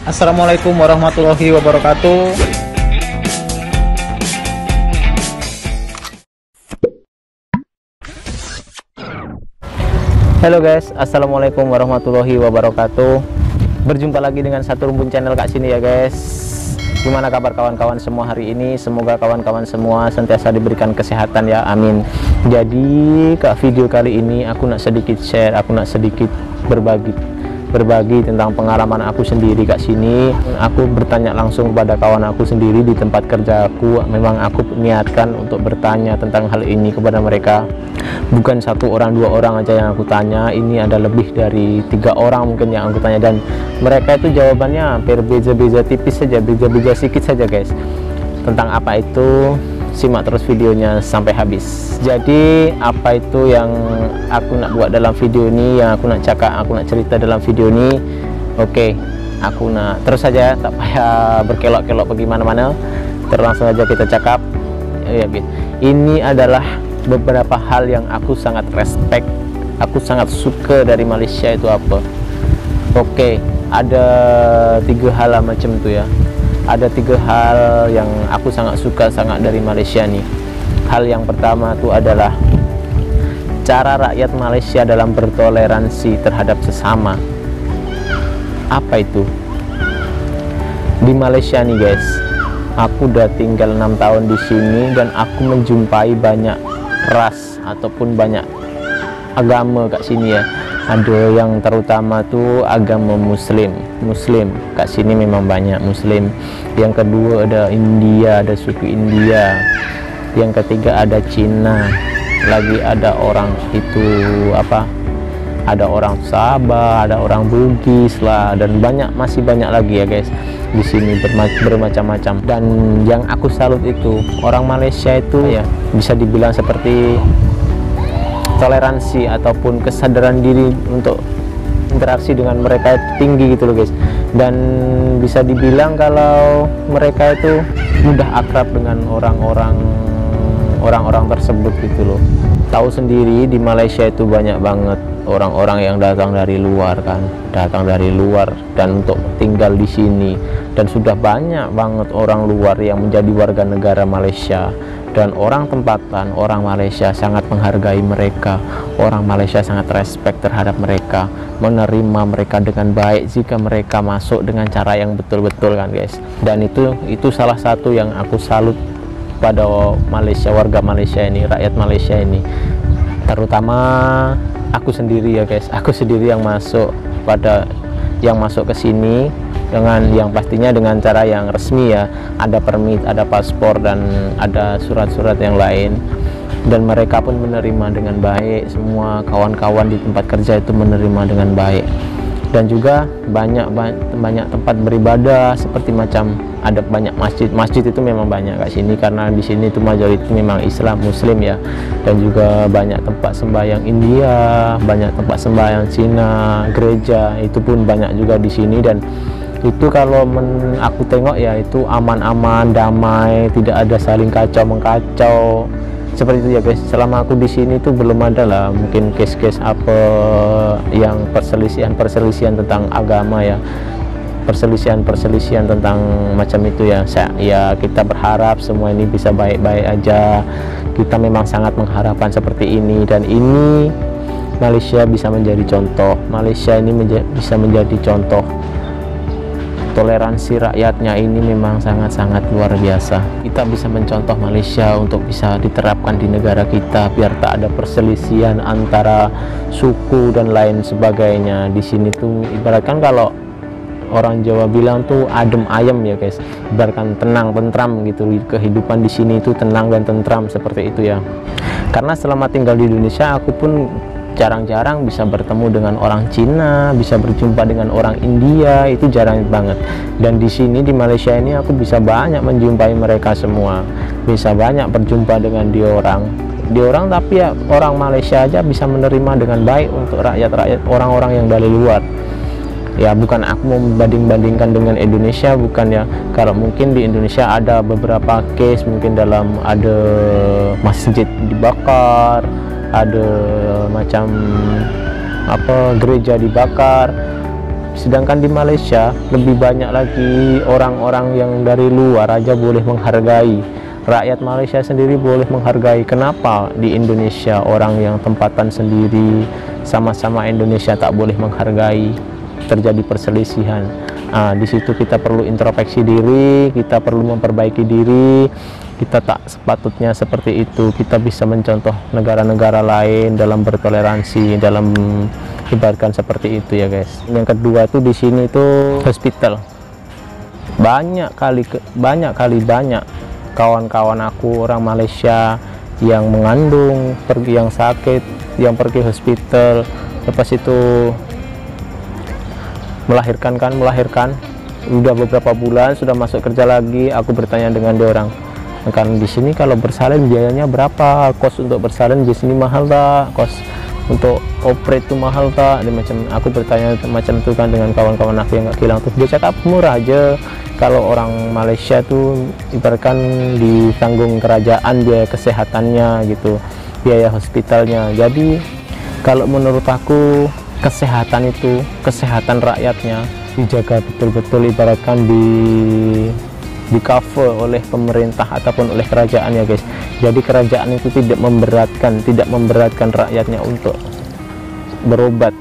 Assalamualaikum warahmatullahi wabarakatuh. Halo guys, assalamualaikum warahmatullahi wabarakatuh. Berjumpa lagi dengan satu rumpun channel Kak Sini ya guys. Gimana kabar kawan-kawan semua hari ini? Semoga kawan-kawan semua sentiasa diberikan kesehatan ya, amin. Jadi Kak, video kali ini aku nak sedikit share, aku nak sedikit berbagi tentang pengalaman aku sendiri Kak Sini. Aku bertanya langsung kepada kawan aku sendiri di tempat kerja aku. Memang aku niatkan untuk bertanya tentang hal ini kepada mereka. Bukan satu orang, dua orang aja yang aku tanya. Ini ada lebih dari 3 orang mungkin yang aku tanya, dan mereka itu jawabannya hampir beza-beza tipis saja, beza-beza sedikit saja guys. Tentang apa itu, simak terus videonya sampai habis. Jadi apa itu yang aku nak buat dalam video ini, yang aku nak cakap, aku nak cerita dalam video ini. Oke, aku nak terus saja, tak payah berkelok-kelok pergi mana-mana, terus langsung aja kita cakap ya. Ini adalah beberapa hal yang aku sangat respect, aku sangat suka dari Malaysia itu apa. Oke, ada 3 hal macam itu ya. Ada 3 hal yang aku sangat suka sangat dari Malaysia nih. Hal yang pertama itu adalah cara rakyat Malaysia dalam bertoleransi terhadap sesama. Apa itu? Di Malaysia nih guys, aku udah tinggal 6 tahun di sini dan aku menjumpai banyak ras ataupun banyak agama Kak Sini ya. Ada yang terutama tuh agama muslim Kak Sini memang banyak muslim. Yang kedua ada India, ada suku India. Yang ketiga ada Cina, lagi ada orang itu apa, ada orang Sabah, ada orang Bugis lah, dan masih banyak lagi ya guys di sini, bermacam-macam. Dan yang aku salut itu orang Malaysia itu ya, bisa dibilang seperti toleransi ataupun kesadaran diri untuk interaksi dengan mereka itu tinggi gitu loh guys. Dan bisa dibilang kalau mereka itu mudah akrab dengan orang-orang tersebut gitu loh. Tahu sendiri di Malaysia itu banyak banget orang-orang yang datang dari luar kan, datang dari luar dan untuk tinggal di sini, dan sudah banyak banget orang luar yang menjadi warga negara Malaysia. Dan orang tempatan, orang Malaysia sangat menghargai mereka. Orang Malaysia sangat respect terhadap mereka, menerima mereka dengan baik jika mereka masuk dengan cara yang betul-betul kan guys. Dan itu salah satu yang aku salut pada Malaysia, warga Malaysia ini, rakyat Malaysia ini. Terutama aku sendiri ya guys, aku sendiri yang masuk ke sini dengan yang pastinya dengan cara yang resmi ya, ada permit, ada paspor, dan ada surat-surat yang lain. Dan mereka pun menerima dengan baik, semua kawan-kawan di tempat kerja itu menerima dengan baik. Dan juga banyak tempat beribadah, seperti macam ada banyak masjid itu memang banyak Kak Sini, karena di sini itu mayoritas memang Islam muslim ya. Dan juga banyak tempat sembahyang India, banyak tempat sembahyang Cina, gereja itu pun banyak juga di sini. Dan itu kalau aku tengok ya, itu aman-aman, damai, tidak ada saling kacau mengkacau seperti itu ya guys. Selama aku di sini tuh belum ada lah mungkin case-case apa yang perselisihan tentang agama ya, perselisihan tentang macam itu ya. Ya kita berharap semua ini bisa baik-baik aja. Kita memang sangat mengharapkan seperti ini, dan ini Malaysia bisa menjadi contoh. Malaysia ini bisa menjadi contoh. Toleransi rakyatnya ini memang sangat-sangat luar biasa. Kita bisa mencontoh Malaysia untuk bisa diterapkan di negara kita, biar tak ada perselisihan antara suku dan lain sebagainya. Di sini tuh ibaratkan kalau orang Jawa bilang tuh adem ayem ya guys, ibaratkan tenang tentram gitu. Kehidupan di sini itu tenang dan tentram seperti itu ya. Karena selama tinggal di Indonesia, aku pun jarang-jarang bisa bertemu dengan orang Cina, bisa berjumpa dengan orang India, itu jarang banget. Dan di sini di Malaysia ini aku bisa banyak menjumpai mereka semua, bisa banyak berjumpa dengan diorang, tapi ya orang Malaysia aja bisa menerima dengan baik untuk rakyat orang-orang yang dari luar. Ya bukan aku mau membanding-bandingkan dengan Indonesia, bukan ya. Kalau mungkin di Indonesia ada beberapa case, mungkin ada masjid dibakar, ada macam apa gereja dibakar, Sedangkan di Malaysia lebih banyak lagi orang-orang yang dari luar aja boleh menghargai. Rakyat Malaysia sendiri boleh menghargai. Kenapa di Indonesia orang yang tempatan sendiri sama-sama Indonesia tak boleh menghargai? Terjadi perselisihan. Di situ kita perlu introspeksi diri, kita perlu memperbaiki diri. Kita tak sepatutnya seperti itu. Kita bisa mencontoh negara-negara lain dalam bertoleransi, dalam ibaratkan seperti itu ya guys. Yang kedua tuh di sini tuh hospital. Banyak kawan-kawan aku orang Malaysia yang mengandung, pergi yang sakit, yang pergi hospital, lepas itu melahirkan udah beberapa bulan sudah masuk kerja lagi. Aku bertanya dengan dia orang, karena di sini kalau bersalin biayanya berapa, kos untuk bersalin di sini mahal tak, kos untuk operate itu mahal tak, aku bertanya macam itu kan dengan kawan-kawan aku yang gak kilang tuh. Dia cakap murah aja. Kalau orang Malaysia tuh ibaratkan ditanggung kerajaan biaya kesehatannya gitu, biaya hospitalnya. Jadi kalau menurut aku kesehatan itu, kesehatan rakyatnya dijaga betul-betul, ibaratkan di cover oleh pemerintah ataupun oleh kerajaan ya guys. Jadi kerajaan itu tidak memberatkan rakyatnya untuk berobat.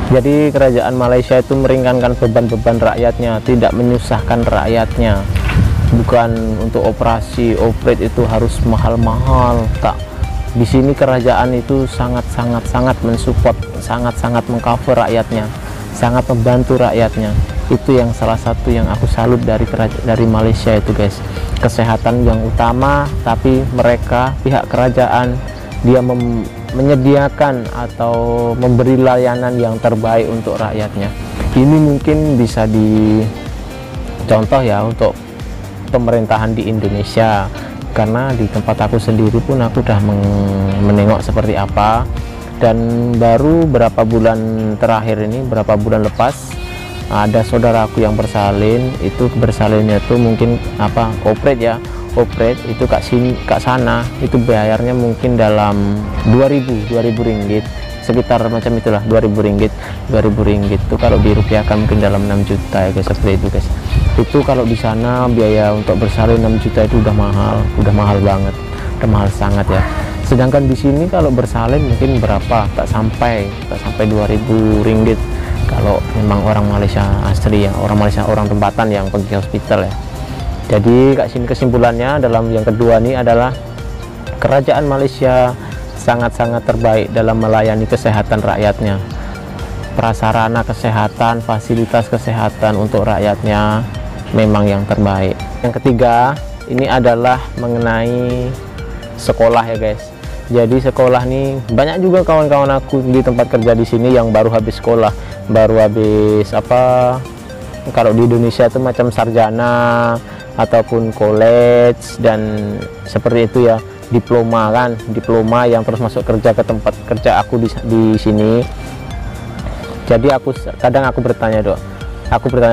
Jadi kerajaan Malaysia itu meringankan beban-beban rakyatnya, tidak menyusahkan rakyatnya. Bukan untuk operate itu harus mahal-mahal, tak. Di sini kerajaan itu sangat mensupport, sangat mengcover rakyatnya, sangat membantu rakyatnya. Itu yang salah satu yang aku salut dari Malaysia itu guys. Kesehatan yang utama, tapi mereka pihak kerajaan dia menyediakan atau memberi layanan yang terbaik untuk rakyatnya. Ini mungkin bisa dicontoh ya untuk pemerintahan di Indonesia, karena di tempat aku sendiri pun aku udah menengok seperti apa. Dan baru berapa bulan terakhir ini, berapa bulan lepas, ada saudaraku yang bersalin. Itu bersalinnya tuh mungkin operate itu kak sana itu bayarnya mungkin dalam 2000 ringgit, sekitar macam itulah, 2000 ringgit itu kalau dirupiahkan mungkin dalam 6 juta ya guys, seperti itu guys. Itu kalau di sana biaya untuk bersalin 6 juta itu udah mahal banget, udah mahal sangat ya. Sedangkan di sini kalau bersalin mungkin berapa, tak sampai 2000 ringgit kalau memang orang Malaysia asli ya, orang tempatan yang pergi hospital ya. Jadi kak sini kesimpulannya dalam yang kedua ini adalah kerajaan Malaysia sangat terbaik dalam melayani kesehatan rakyatnya. Prasarana kesehatan, fasilitas kesehatan untuk rakyatnya memang yang terbaik. Yang ketiga ini adalah mengenai sekolah ya guys. Jadi sekolah nih banyak juga kawan-kawan aku di tempat kerja di sini yang baru habis sekolah, baru habis kalau di Indonesia itu macam sarjana ataupun college dan seperti itu ya, diploma yang terus masuk kerja ke tempat kerja aku di sini. Jadi kadang aku bertanya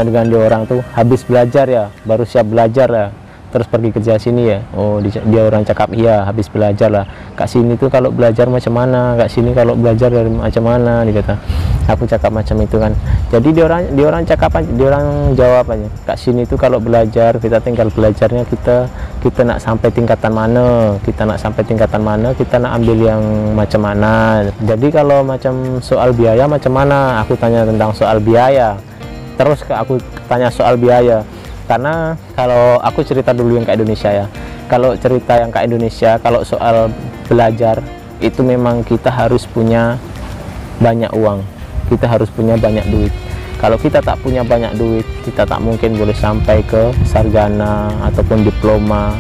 dengan dia orang tuh, habis belajar ya, baru siap belajar ya, terus pergi kerja sini ya. Oh, dia orang cakap iya habis belajar lah. Kak sini tuh kalau belajar macam mana, kak sini kalau belajar dari macam mana, dia kata. Aku cakap macam itu kan. Jadi dia orang jawab aja, kak sini tuh kalau belajar kita tinggal belajarnya kita nak sampai tingkatan mana, kita nak ambil yang macam mana. Jadi kalau macam soal biaya macam mana, aku tanya tentang soal biaya. Terus aku tanya soal biaya, karena kalau aku cerita dulu yang ke Indonesia ya. Kalau cerita yang ke Indonesia, kalau soal belajar itu memang kita harus punya banyak uang, kita harus punya banyak duit. Kalau kita tak punya banyak duit, kita tak mungkin boleh sampai ke sarjana ataupun diploma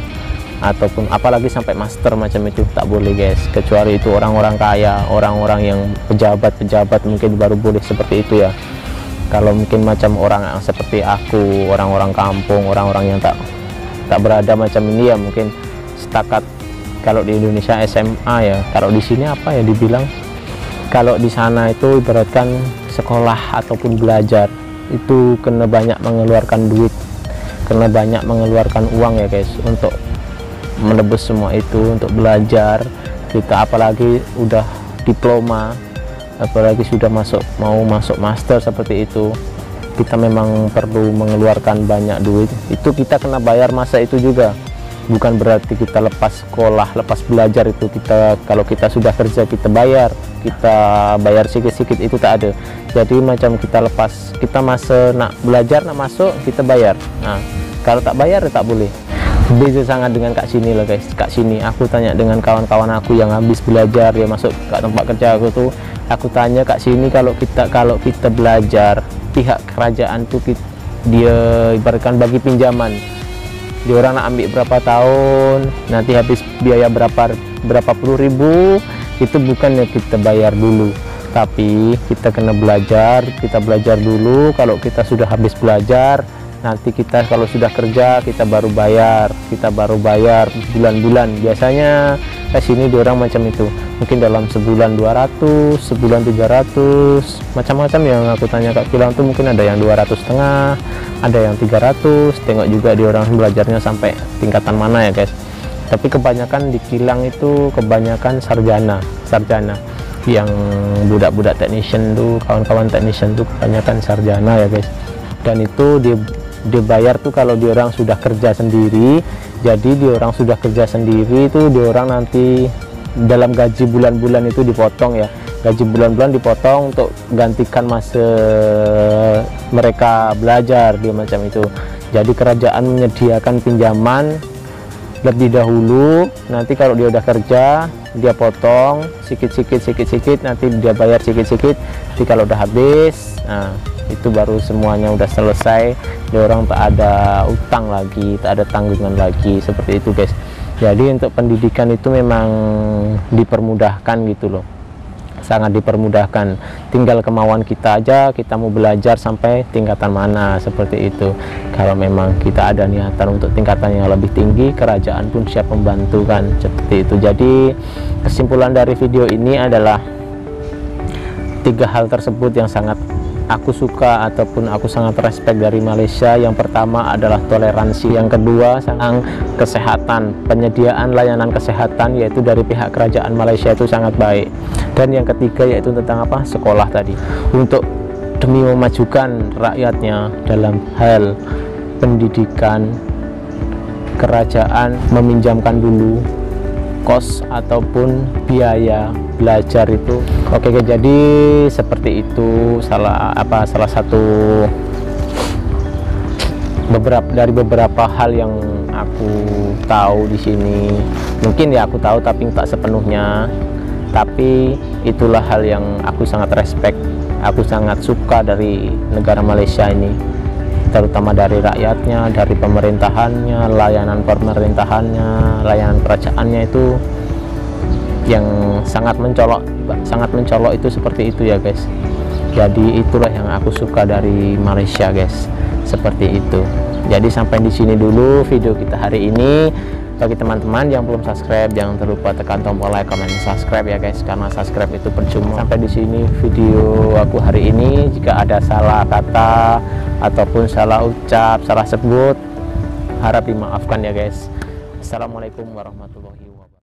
ataupun apalagi sampai master macam itu, tak boleh guys. Kecuali itu orang-orang kaya, orang-orang yang pejabat mungkin baru boleh seperti itu ya. Kalau mungkin macam orang yang seperti aku, orang-orang kampung, orang-orang yang tak berada macam ini ya, mungkin setakat kalau di Indonesia SMA ya. Kalau di sini apa ya dibilang, kalau di sana itu ibaratkan sekolah ataupun belajar itu kena banyak mengeluarkan duit, kena banyak mengeluarkan uang ya guys, untuk menebus semua itu, untuk belajar. Kita apalagi udah diploma, apalagi sudah mau masuk master seperti itu, kita memang perlu mengeluarkan banyak duit, itu kita kena bayar masa itu juga. Bukan berarti kita lepas sekolah, lepas belajar itu kita, kalau kita sudah kerja kita bayar sedikit-sedikit, itu tak ada. Jadi macam kita lepas, kita masa nak belajar, nak masuk, kita bayar. Nah, kalau tak bayar ya tak boleh. Beza sangat dengan Kak Sini lah guys. Kak Sini, aku tanya dengan kawan-kawan aku yang habis belajar, dia masuk ke tempat kerja aku tuh, aku tanya Kak Sini, kalau kita belajar, pihak kerajaan tuh dia ibaratkan bagi pinjaman, dia orang nak ambil berapa tahun, nanti habis biaya berapa puluh ribu, itu bukannya kita bayar dulu, tapi kita kena belajar, kita belajar dulu. Kalau kita sudah habis belajar, nanti kita kalau sudah kerja kita baru bayar bulan-bulan. Biasanya ke sini diorang macam itu, mungkin dalam sebulan 200, sebulan 300, macam-macam. Yang aku tanya Kak Kilang tuh mungkin ada yang 200,5, ada yang 300. Tengok juga diorang belajarnya sampai tingkatan mana ya guys. Tapi kebanyakan di Kilang itu kebanyakan sarjana yang budak-budak technician tuh, kawan-kawan technician tuh kebanyakan sarjana ya guys. Dan itu dibayar tuh kalau diorang sudah kerja sendiri. Jadi diorang sudah kerja sendiri itu diorang nanti dalam gaji bulan-bulan itu dipotong ya, gaji bulan-bulan dipotong untuk gantikan masa mereka belajar, dia macam itu. Jadi kerajaan menyediakan pinjaman lebih dahulu, nanti kalau dia udah kerja dia potong sedikit-sedikit, nanti dia bayar sedikit-sedikit. Jadi kalau udah habis, nah itu baru semuanya udah selesai, dia orang tak ada utang lagi, tak ada tanggungan lagi, seperti itu guys. Jadi untuk pendidikan itu memang dipermudahkan gitu loh, sangat dipermudahkan. Tinggal kemauan kita aja, kita mau belajar sampai tingkatan mana, seperti itu. Kalau memang kita ada niatan untuk tingkatan yang lebih tinggi, kerajaan pun siap membantu kan, seperti itu. Jadi kesimpulan dari video ini adalah 3 hal tersebut yang sangat aku suka ataupun aku sangat respect dari Malaysia. Yang pertama adalah toleransi, yang kedua tentang kesehatan, penyediaan layanan kesehatan yaitu dari pihak kerajaan Malaysia itu sangat baik. Dan yang ketiga yaitu tentang apa, sekolah tadi, untuk demi memajukan rakyatnya dalam hal pendidikan, kerajaan meminjamkan dulu kos ataupun biaya belajar itu. Oke, jadi seperti itu salah satu beberapa hal yang aku tahu di sini. Mungkin ya aku tahu tapi tak sepenuhnya, tapi itulah hal yang aku sangat respect, aku sangat suka dari negara Malaysia ini, terutama dari rakyatnya, dari pemerintahannya, layanan pemerintahannya, layanan kerajaannya itu yang sangat mencolok itu seperti itu ya guys. Jadi itulah yang aku suka dari Malaysia guys, seperti itu. Jadi sampai di sini dulu video kita hari ini. Bagi teman-teman yang belum subscribe, jangan terlupa tekan tombol like, comment, subscribe ya guys, karena subscribe itu percuma. Sampai di sini video aku hari ini. Jika ada salah kata ataupun salah ucap, salah sebut, harap dimaafkan ya guys. Assalamualaikum warahmatullahi wabarakatuh.